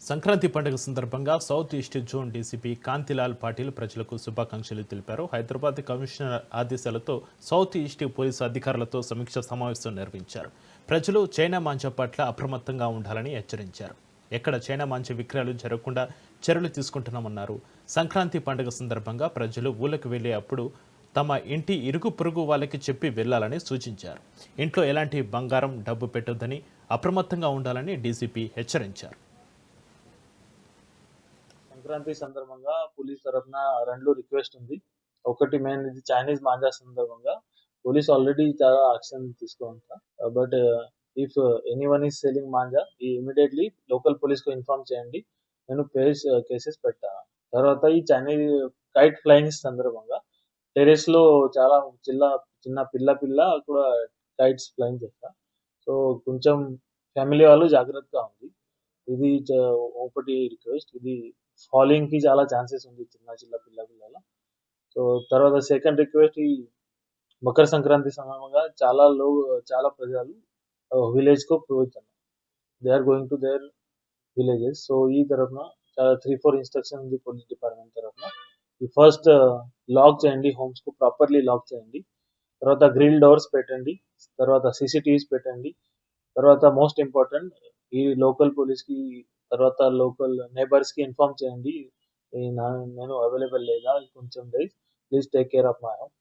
సంక్రాంతి పండుగ సందర్భంగా south east zone DCP Kantilal Patil ప్రజలకు శుభాకాంక్షలు తెలిపారు. హైదరాబాద్ కమిషనర్ ఆదేశాలతో సౌత్ ఈస్ట్ పోలీసు అధికారులతో సమీక్ష సమావేశం నిర్వహించారు. ప్రజలు చైనా మాంజా పట్ల అప్రమత్తంగా ఉండాలని హెచ్చరించారు. ఎక్కడ చైనా మాంజా విక్రయాలు జరగకుండా చర్యలు తీసుకుంటున్నామన్నారు. సంక్రాంతి పండుగ సందర్భంగా ప్రజలు ఊళ్ళకు వెళ్లే అప్పుడు తమ ఇంటి ఇరుగు పొరుగు వాళ్ళకి చెప్పి వెళ్లాలని సూచించారు. ఇంట్లో ఎలాంటి బంగారం డబ్బు పెట్టొద్దని, అప్రమత్తంగా ఉండాలని డీసీపీ హెచ్చరించారు. సంక్రాంతి సందర్భంగా పోలీస్ తరఫున 2 రిక్వెస్ట్ ఉంది. ఒకటి మెయిన్ ఇది చైనీస్ మాంజా సందర్భంగా పోలీస్ ఆల్రెడీ చాలా యాక్షన్ తీసుకుంటా. But if anyone is selling manja immediately local పోలీస్‌కు ఇన్ఫార్మ్ చేయండి. నేను కేసెస్ పెడతాను. తర్వాత ఈ చైనీస్ కైట్ ఫ్లయింగ్ సందర్భంగా టెర్రస్‌లో చాలా చిన్న పిల్ల కూడా కైట్స్ ఫ్లయింగ్ చేస్తా. సో కొంచెం ఫ్యామిలీ వాళ్ళు జాగ్రత్తగా ఉంది. ఇది ఒకటి రిక్వెస్ట్. ఇది ఫాలింగ్‌కి చాలా ఛాన్సెస్ ఉంది చిన్న పిల్లల. సో తర్వాత సెకండ్ రిక్వెస్ట్ ఈ మకర సంక్రాంతి సందర్భంగా చాలా ప్రజలు విలేజ్‌కు పోతున్నారు. They are going to their villages. So ఈ తరఫున చాలా 3, 4 ఇన్‌స్ట్రక్షన్ ఉంది పోలీస్ డిపార్ట్‌మెంట్ తరఫున. ఈ ఫస్ట్ లాక్ చేయండి, హోమ్స్‌కు ప్రాపర్‌లీ లాక్ చేయండి. తర్వాత గ్రిల్ డోర్స్ పెట్టండి. తర్వాత సీసీటీవీస్ పెట్టండి. తర్వాత మోస్ట్ ఇంపార్టెంట్ ఈ లోకల్ పోలీస్‌కి తర్వాత లోకల్ నైబర్స్‌కి ఇన్ఫార్మ్ చేయండి. నేను అవైలబుల్ లేదా కొంచెం days please take care of my house.